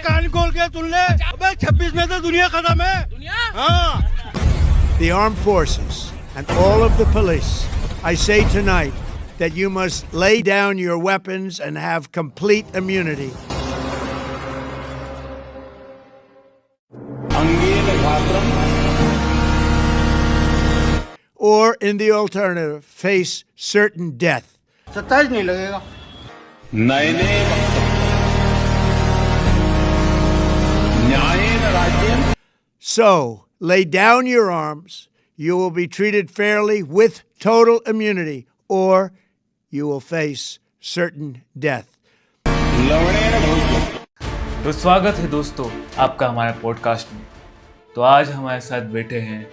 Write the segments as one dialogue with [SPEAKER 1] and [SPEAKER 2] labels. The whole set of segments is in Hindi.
[SPEAKER 1] कान खोल के सुन ले, अबे 26 में तो दुनिया खत्म है। दुनिया? हाँ।
[SPEAKER 2] The armed forces and all of the police, I say tonight that you must lay down your weapons and have complete immunity. Or, in the alternative, face certain death.
[SPEAKER 1] 27 नहीं लगेगा।
[SPEAKER 2] So, lay down your arms. You will be treated fairly with total immunity, or you will face certain death.
[SPEAKER 3] तो स्वागत है दोस्तों आपका हमारे पॉडकास्ट में। तो आज हमारे साथ बैठे हैं,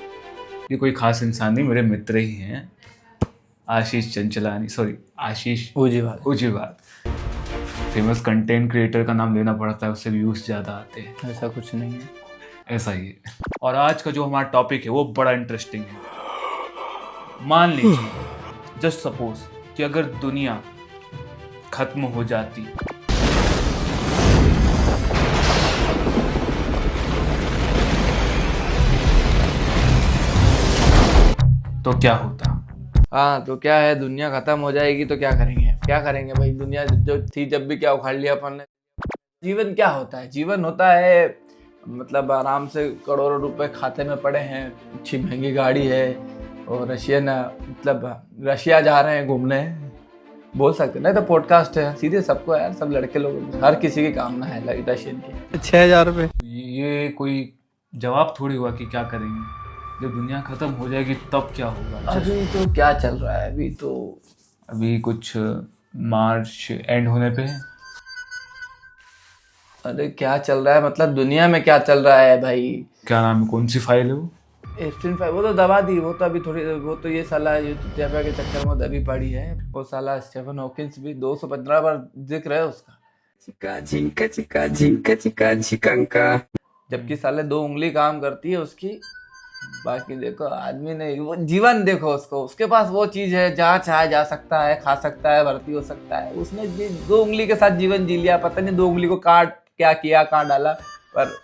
[SPEAKER 3] ये कोई खास इंसान नहीं, मेरे मित्र ही हैं, आशीष उजीवाल। फेमस कंटेंट क्रिएटर का नाम लेना पड़ता है, उससे व्यूज ज़्यादा आते हैं।
[SPEAKER 4] ऐसा कुछ नहीं है,
[SPEAKER 3] ऐसा ही है। और आज का जो हमारा टॉपिक है वो बड़ा इंटरेस्टिंग है। मान लीजिए, जस्ट सपोज कि अगर दुनिया खत्म हो जाती तो क्या होता?
[SPEAKER 4] हाँ तो क्या है, दुनिया खत्म हो जाएगी तो क्या करेंगे भाई। दुनिया जो थी जब भी क्या उखाड़ लिया अपन ने। जीवन क्या होता है? जीवन होता है मतलब आराम से करोड़ों रुपए खाते में पड़े हैं, अच्छी महंगी गाड़ी है और रशिया जा रहे हैं घूमने, बोल सकते नहीं तो पॉडकास्ट है सीधे सबको यार, सब लड़के लोग, हर किसी की कामना है रशियन की।
[SPEAKER 1] 6,000 रुपये।
[SPEAKER 3] ये कोई जवाब थोड़ी हुआ कि क्या करेंगे जब दुनिया खत्म हो जाएगी, तब क्या होगा?
[SPEAKER 4] अभी तो क्या चल रहा है,
[SPEAKER 3] अभी कुछ मार्च एंड होने पे है।
[SPEAKER 4] अरे क्या चल रहा है मतलब दुनिया में क्या चल रहा है भाई?
[SPEAKER 3] क्या नाम है, कौन सी फाइल है वो?
[SPEAKER 4] एप्स्टीन फाइल, वो तो दबा दी, वो तो अभी थोड़ी, वो तो ये साला यूट्यूब के चक्कर में दबी पड़ी है। वो साला स्टीफन हॉकिंस भी 215 बार जिक्र है उसका, जबकि साले 2 उंगली काम करती है उसकी। बाकी देखो आदमी ने वो जीवन देखो उसके पास वो चीज है जहाँ चाहे जा सकता है, खा सकता है, भर्ती हो सकता है। उसने 2 उंगली के साथ जीवन जी लिया, पता नहीं 2 उंगली को काट क्या किया, कहाँ डाला, पर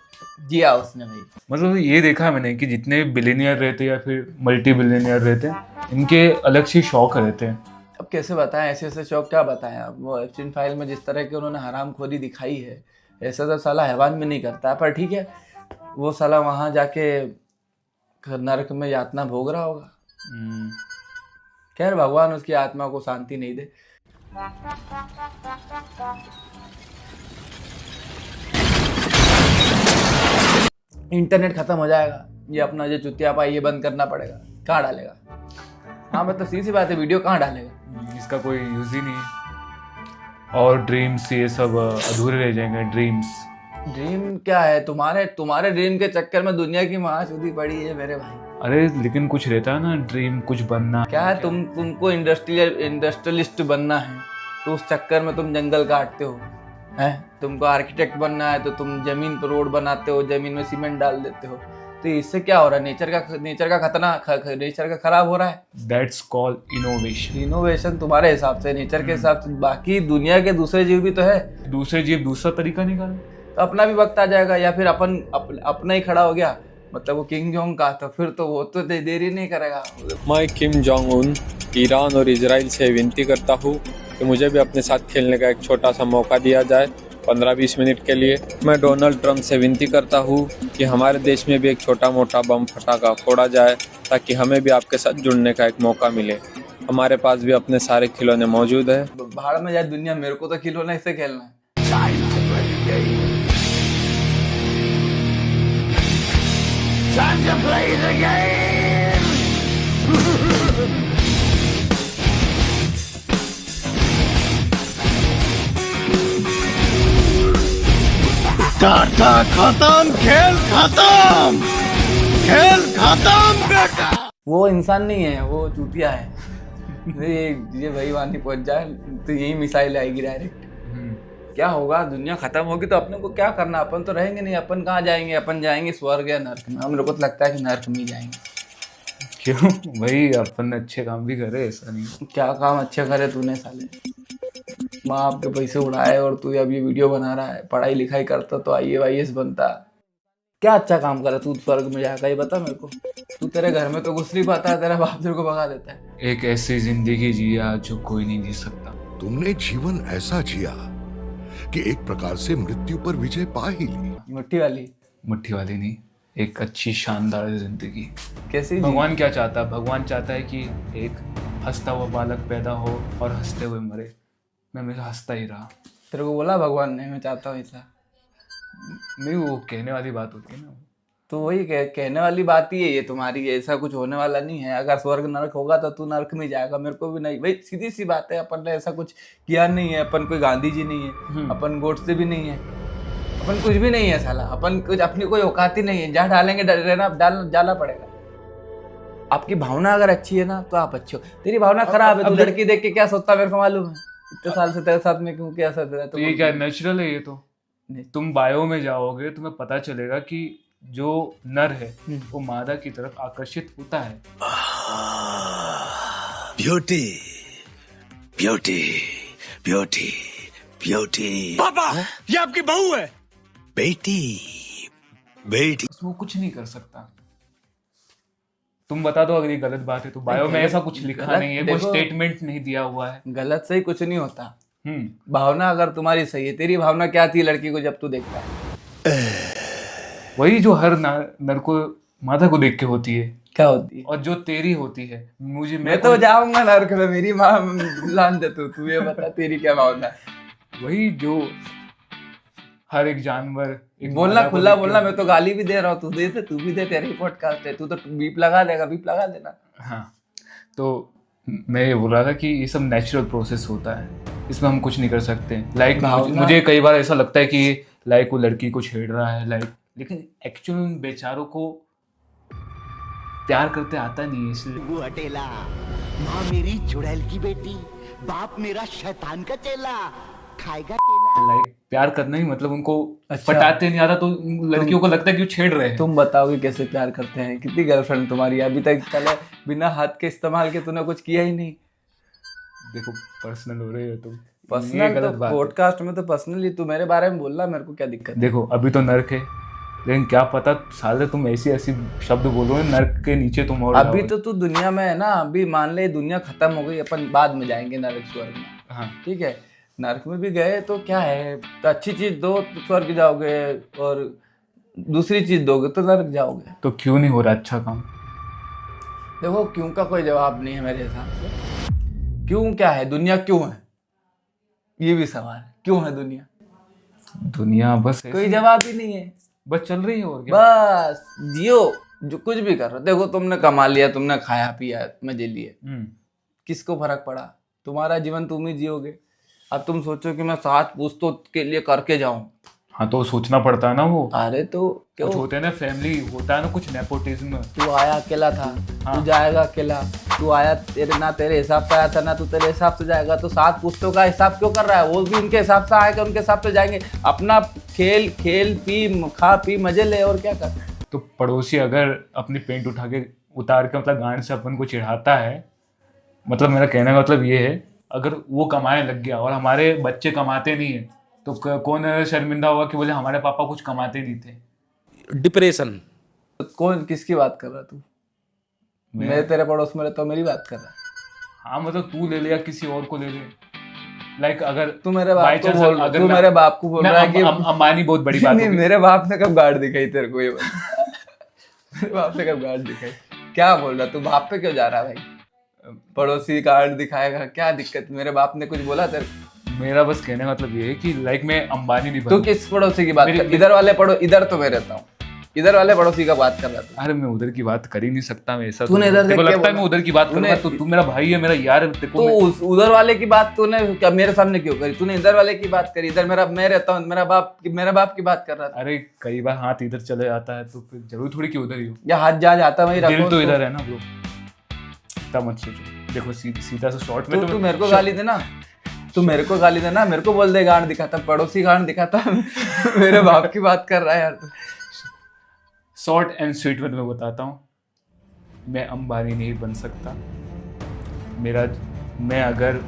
[SPEAKER 4] जिया उसने भाई।
[SPEAKER 3] मतलब ये देखा मैंने कि जितने भी बिलियनियर रहते हैं या फिर मल्टी बिलियनियर रहते हैं, इनके अलग से शौक रहते हैं।
[SPEAKER 4] अब कैसे बताएं, ऐसे शौक क्या बताएं आप? वो एप्स्टीन फाइल में जिस तरह के उन्होंने हरामखोरी दिखाई है, ऐसा तो साला हैवान में नहीं करता है, पर ठीक है, वो साला वहाँ जाके नरक में यातना भोग रहा होगा। खैर भगवान उसकी आत्मा को शांति नहीं दे। इंटरनेट खत्म हो जाएगा, ये अपना जो चुतियापा ये बंद करना पड़ेगा। कहाँ डालेगा? हाँ मतलब सीधी सी बात है, वीडियो कहाँ डालेगा?
[SPEAKER 3] इसका कोई यूज ही नहीं है। और ड्रीम्स ये सब अधूरे रह जाएंगे। ड्रीम
[SPEAKER 4] क्या है? तुम्हारे ड्रीम के चक्कर में दुनिया की महाशुद्धि पड़ी है मेरे भाई।
[SPEAKER 3] अरे लेकिन कुछ रहता है ना, ड्रीम कुछ बनना।
[SPEAKER 4] क्या है, तुमको इंडस्ट्रियलिस्ट बनना है तो उस चक्कर में तुम जंगल काटते हो, हैं? तुमको आर्किटेक्ट बनना है तो तुम जमीन पर रोड बनाते हो, जमीन में सीमेंट डाल देते हो। तो इससे क्या हो रहा है? नेचर का खराब हो रहा है।
[SPEAKER 3] दैट्स कॉल्ड
[SPEAKER 4] इनोवेशन तुम्हारे हिसाब से, नेचर के हिसाब से। बाकी दुनिया के दूसरे जीव भी तो है,
[SPEAKER 3] दूसरे जीव दूसरा तरीका निकाले
[SPEAKER 4] तो अपना भी वक्त आ जाएगा। या फिर अपना ही खड़ा हो गया, मतलब वो किंग जोंग का, तो फिर तो वो तो देरी नहीं करेगा।
[SPEAKER 5] मैं किम जोंग उन ईरान और इजराइल से विनती करता हूँ कि मुझे भी अपने साथ खेलने का एक छोटा सा मौका दिया जाए 15-20 मिनट के लिए। मैं डोनाल्ड ट्रंप से विनती करता हूँ कि हमारे देश में भी एक छोटा मोटा बम फटाका फोड़ा जाए ताकि हमें भी आपके साथ जुड़ने का एक मौका मिले। हमारे पास भी अपने सारे खिलौने मौजूद है।
[SPEAKER 4] भाड़ में जाए दुनिया, मेरे को तो खिलौने से खेलना है।
[SPEAKER 1] Time to play the game! Tata खत्म, खेल खत्म बेटा।
[SPEAKER 4] वो इंसान नहीं है, वो चूतिया है। ये भाई वहां नहीं पहुंच जाए तो यही मिसाइल आएगी डायरेक्ट। क्या होगा? दुनिया खत्म होगी तो अपने को क्या करना? अपन तो रहेंगे नहीं, अपन कहाँ जाएंगे? अपन जाएंगे स्वर्ग या नर्क में। मेरे को तो लगता है कि नर्क में जाएंगे।
[SPEAKER 3] क्यों भाई? अपन अच्छे काम भी करे, ऐसा नहीं।
[SPEAKER 4] क्या काम अच्छे करे तूने साले? माँ बाप के पैसे उड़ाए और तू अब ये वीडियो बना रहा है, पढ़ाई लिखाई करता तो IAS बनता। क्या अच्छा काम करा तू स्वर्ग में जाकर, ये बता मेरे को। तू तेरे घर में तो घुस नहीं पाता है, तेरा बाप तेरे को भगा देता है।
[SPEAKER 3] एक ऐसी जिंदगी जिया जो कोई नहीं जी सकता।
[SPEAKER 6] तुमने जीवन ऐसा जिया कि एक प्रकार से मृत्यु पर विजय पा ही ली।
[SPEAKER 4] मुट्ठी वाली
[SPEAKER 3] नहीं, एक अच्छी शानदार जिंदगी।
[SPEAKER 4] कैसी जी?
[SPEAKER 3] भगवान क्या चाहता है? भगवान चाहता है कि एक हंसता हुआ बालक पैदा हो और हंसते हुए मरे। मैं हमेशा हंसता ही रहा।
[SPEAKER 4] तेरे को बोला भगवान ने मैं चाहता हूँ ऐसा?
[SPEAKER 3] नहीं, वो कहने वाली बात होती है ना।
[SPEAKER 4] तो वही कहने वाली बात ही है ये तुम्हारी, ऐसा कुछ होने वाला नहीं है। अगर स्वर्ग नरक होगा तो तू नरक में जाएगा, मेरे को भी नहीं भाई, सीधी सी बात है। अपन ने ऐसा कुछ किया नहीं है, अपन कोई गांधी जी नहीं है, अपन गोडसे भी नहीं है, अपन कुछ भी नहीं है साला। अपन कुछ अपनी कोई औकात ही नहीं है, जहाँ डालेंगे रहना डालना पड़ेगा। आपकी भावना अगर अच्छी है ना तो आप अच्छे हो, तेरी भावना खराब है, तू लड़की देख के क्या सोचता मेरे को मालूम है। इतने साल से तेरे साथ में क्यों क्या सोच रहा है?
[SPEAKER 3] तो ये क्या नेचुरल है? ये तो तुम बायो में जाओगे तुम्हें पता चलेगा कि जो नर है वो मादा की तरफ आकर्षित होता है।
[SPEAKER 1] Beauty beauty beauty beauty. पापा ये आपकी बहू है। बेटी बेटी।
[SPEAKER 3] वो कुछ नहीं कर सकता। तुम बता दो अगर ये गलत बात है तो। बायो में ऐसा कुछ लिखा नहीं है, कोई स्टेटमेंट नहीं दिया हुआ है।
[SPEAKER 4] गलत सही कुछ नहीं होता। भावना अगर तुम्हारी सही है, तेरी भावना क्या थी लड़की को जब तू देखता है?
[SPEAKER 3] वही जो हर नर को माता को देख के होती है।
[SPEAKER 4] क्या होती है?
[SPEAKER 3] और जो तेरी होती है मुझे,
[SPEAKER 4] मैं तो जाऊंगा नरक में, मेरी माँ लान दे तू ये बता तेरी क्या भावना है?
[SPEAKER 3] वही जो हर एक जानवर
[SPEAKER 4] बोलना खुला बोलना, मैं तो गाली भी दे रहा हूँ, तू दे, तू भी दे, तेरी पॉडकास्ट है, तू तो बीप लगा देगा, बीप लगा देना।
[SPEAKER 3] हाँ, तो मैं ये बोल रहा था कि ये सब नेचुरल प्रोसेस होता है, इसमें हम कुछ नहीं कर सकते। लाइक मुझे कई बार ऐसा लगता है कि लाइक वो लड़की को छेड़ रहा है, लाइक, लेकिन एक्चुअली उन बेचारों को प्यार करते आता नहीं है, इसलिए
[SPEAKER 7] वो अटेला, माँ मेरी चुड़ैल की बेटी, बाप मेरा शैतान का चेला, खाएगा केला।
[SPEAKER 3] लाइक प्यार करना ही मतलब उनको पटाते नहीं आता, तो लड़कियों को लगता है कि वो छेड़ रहे हैं।
[SPEAKER 4] तुम बताओगे कैसे प्यार करते हैं? कितनी गर्लफ्रेंड तुम्हारी? अभी तक चले बिना हाथ के इस्तेमाल के तूने कुछ किया ही नहीं।
[SPEAKER 3] देखो पर्सनल हो रहे हो तुम।
[SPEAKER 4] पर्सनल तो पॉडकास्ट में तो पर्सनली तू मेरे बारे में बोल रहा, मेरे को क्या दिक्कत?
[SPEAKER 3] देखो अभी तो नर्क है, लेकिन क्या पता साले तुम ऐसी ऐसी शब्द बोलो नर्क के नीचे तुम और
[SPEAKER 4] अभी तो तू दुनिया में है ना। अभी मान ले दुनिया खत्म हो गई, अपन बाद में जाएंगे नरक स्वर्ग में।
[SPEAKER 3] हाँ
[SPEAKER 4] ठीक है, नरक में भी गए तो क्या है, तो अच्छी चीज दो तो स्वर्ग जाओगे, और दूसरी चीज दोगे तो नरक जाओगे।
[SPEAKER 3] तो क्यों नहीं हो रहा अच्छा काम?
[SPEAKER 4] देखो क्यों का कोई जवाब नहीं है मेरे हिसाब से। क्यों क्या है? दुनिया क्यों है, ये भी सवाल है। क्यों है दुनिया?
[SPEAKER 3] दुनिया बस
[SPEAKER 4] कोई जवाब ही नहीं है,
[SPEAKER 3] बस चल रही है और क्या?
[SPEAKER 4] बस जियो, जो कुछ भी कर रहे हो। देखो तुमने कमा लिया, तुमने खाया पिया, मजे लिए, किसको फर्क पड़ा? तुम्हारा जीवन तुम ही जियोगे। अब तुम सोचो कि मैं 7 पुश्तों के लिए करके जाऊं।
[SPEAKER 3] हाँ तो सोचना पड़ता है ना वो।
[SPEAKER 4] अरे तो
[SPEAKER 3] कुछ होते हैं ना, फैमिली होता है ना, कुछ नेपोटिज्म।
[SPEAKER 4] तू आया अकेला था,
[SPEAKER 3] हाँ।
[SPEAKER 4] तू जाएगा अकेला। तू आया तेरे हिसाब से आया था ना, तू तेरे हिसाब से जाएगा। तो 7 पुश्तों का हिसाब क्यों कर रहा है? वो भी उनके हिसाब से आएगा, उनके हिसाब से जाएंगे। अपना खेल पी, खा पी, मजे ले, और क्या कर।
[SPEAKER 3] तो पड़ोसी अगर अपनी पेंट उठा के उतार के मतलब गांड से अपन को चिढ़ाता है, मतलब मेरा कहने का मतलब ये है, अगर वो कमाने लग गया और हमारे बच्चे कमाते नहीं है तो कौन शर्मिंदा होगा कि बोले हमारे पापा कुछ कमाते नहीं थे।
[SPEAKER 1] डिप्रेशन।
[SPEAKER 4] कौन किसकी बात कर रहा तू? मैं तेरे पड़ोस में रहता हूँ, मेरी बात कर रहा।
[SPEAKER 3] हाँ मतलब तू ले ले या किसी और को ले ले। लाइक अगर
[SPEAKER 4] तू मेरे बाप को बोल, तू मेरे बाप को बोल रहा है कि
[SPEAKER 3] अंबानी बहुत बड़ी बात
[SPEAKER 4] नहीं, मेरे बाप ने कब गार्ड दिखाई तेरे को? ये मेरे बाप ने कब गार्ड दिखाई? क्या बोल रहा तू? बाप पे क्यों जा रहा भाई? पड़ोसी कार्ड दिखाएगा, क्या दिक्कत? मेरे बाप ने कुछ बोला तेरे?
[SPEAKER 3] मेरा बस कहने का मतलब ये है कि लाइक मैं अंबानी नहीं
[SPEAKER 4] तू किस पड़ोसी की बात कर? इधर वाले इधर तो मैं रहता हूँ, इधर वाले पड़ोसी का बात कर रहा था।
[SPEAKER 3] अरे मैं उधर की बात कर ही नहीं सकता। मैं ऐसा
[SPEAKER 4] तूने इधर
[SPEAKER 3] लगता है मैं उधर की बात करूंगा तो तू मेरा भाई है, मेरा यार है।
[SPEAKER 4] तो उधर वाले की बात तूने क्या मेरे सामने क्यों करी? तूने इधर वाले की बात करी। इधर मैं रहता हूँ, मेरा बाप की बात कर रहा था।
[SPEAKER 3] अरे कई बार हाथ इधर चले जाता है तो फिर जरूर थोड़ी कि उधर ही हो।
[SPEAKER 4] या हाथ जा जाता वही
[SPEAKER 3] दिल तो इधर है ना ब्रो, तब मत सोचो। देखो सीधा सा शॉर्ट में
[SPEAKER 4] तू मेरे को गाली देना, तू मेरे को गाली देना, मेरे को बोल दे गांड दिखाता, पड़ोसी गांड दिखाता। मेरे बाप की बात कर रहा है यार तू।
[SPEAKER 3] शॉर्ट एंड स्वीट में मैं बताता हूँ, मैं अंबानी नहीं बन सकता। मैं अगर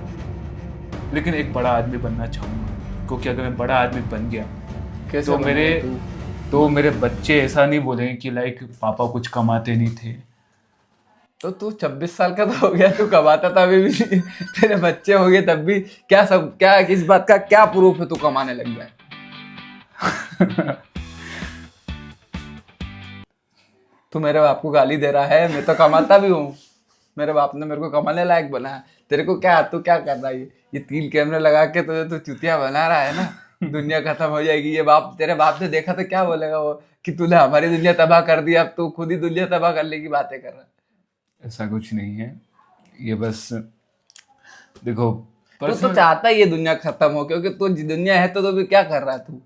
[SPEAKER 3] लेकिन एक बड़ा आदमी बनना चाहूँगा, क्योंकि अगर मैं बड़ा आदमी बन गया
[SPEAKER 4] कैसे
[SPEAKER 3] तो
[SPEAKER 4] बनेगा तू?
[SPEAKER 3] मेरे बच्चे ऐसा नहीं बोलेंगे कि लाइक पापा कुछ कमाते नहीं थे।
[SPEAKER 4] तो तू 26 साल का तो हो गया, तू कमाता था अभी भी तेरे बच्चे हो गए तब भी, क्या इस बात का क्या प्रूफ है तू कमाने लग गया है? तू मेरे बाप को गाली दे रहा है, मैं तो कमाता भी हूँ, मेरे बाप ने मेरे को कमाने लायक बनाया। तेरे को क्या, तू क्या कर रहा है? ये 3 कैमरे लगा के तुझे तो चुतिया बना रहा है ना, दुनिया खत्म हो जाएगी। ये तेरे बाप ने देखा तो क्या बोलेगा वो, कि तूने हमारी दुनिया तबाह कर दी, अब तू खुद ही दुनिया तबाह करने की बातें कर रहा है।
[SPEAKER 3] ऐसा कुछ नहीं है, ये बस देखो
[SPEAKER 4] तो चाहता ही ये दुनिया खत्म हो, क्योंकि तू दुनिया है तो भी क्या कर रहा है तू?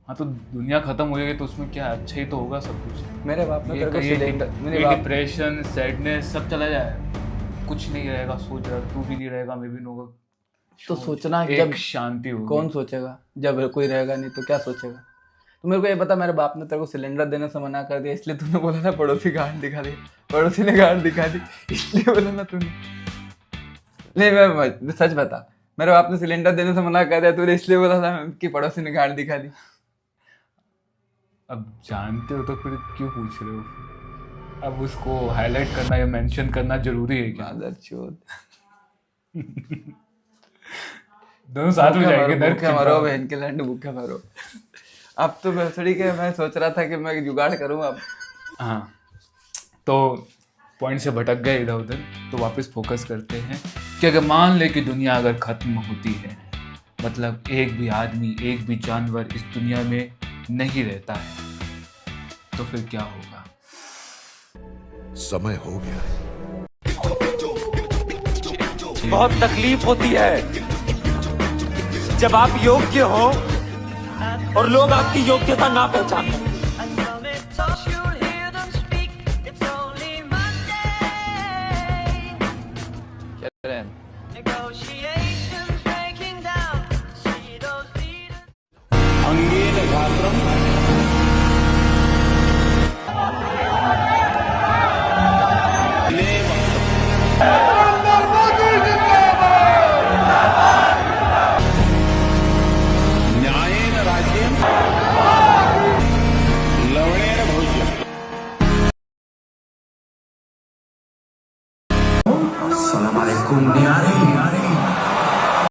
[SPEAKER 3] हाँ तो दुनिया खत्म हो जाएगी तो उसमें क्या, अच्छा ही तो होगा सब कुछ।
[SPEAKER 4] मेरे बाप ने तेरे को
[SPEAKER 3] ये डिप्रेशन, सैडनेस सब चला जाए, कुछ नहीं रहेगा। सोच रहा तू भी नहीं रहेगा, मैं भी नहीं होगा,
[SPEAKER 4] तो सोचना
[SPEAKER 3] एक
[SPEAKER 4] जब
[SPEAKER 3] शांति होगी।
[SPEAKER 4] कौन सोचेगा जब कोई रहेगा नहीं तो क्या सोचेगा? तो मेरे को ये बता, मेरे बाप ने तेरे को सिलेंडर देने से मना कर दिया, इसलिए तूने बोला ना पड़ोसी गार्ड दिखा दी, पड़ोसी ने गार्ड दिखा दी, इसलिए बोला ना तूने? नहीं मैं सच बता, मेरे बाप ने सिलेंडर देने से मना कर दिया, तूने इसलिए बोला था कि पड़ोसी ने गार्ड दिखा दी?
[SPEAKER 3] अब जानते हो तो फिर क्यों पूछ रहे हो? अब उसको हाईलाइट करना या मेंशन करना जरूरी है क्या?
[SPEAKER 4] मादरचोद।
[SPEAKER 3] दोनों साथ में जाएंगे,
[SPEAKER 4] भूखे मरो बहन के लंड, भूखे मरो। अब तो भैंसड़ी के मैं सोच रहा था कि मैं जुगाड़ करूँ अब।
[SPEAKER 3] हाँ तो पॉइंट से भटक गए इधर उधर, तो वापस फोकस करते हैं कि अगर मान ले कि दुनिया अगर खत्म होती है, मतलब एक भी आदमी, एक भी जानवर इस दुनिया में नहीं रहता है, तो फिर क्या होगा?
[SPEAKER 6] समय हो गया है।
[SPEAKER 1] बहुत तकलीफ होती है जब आप योग्य हो और लोग आपकी योग्यता ना पहचाने। अंगेन घात्रम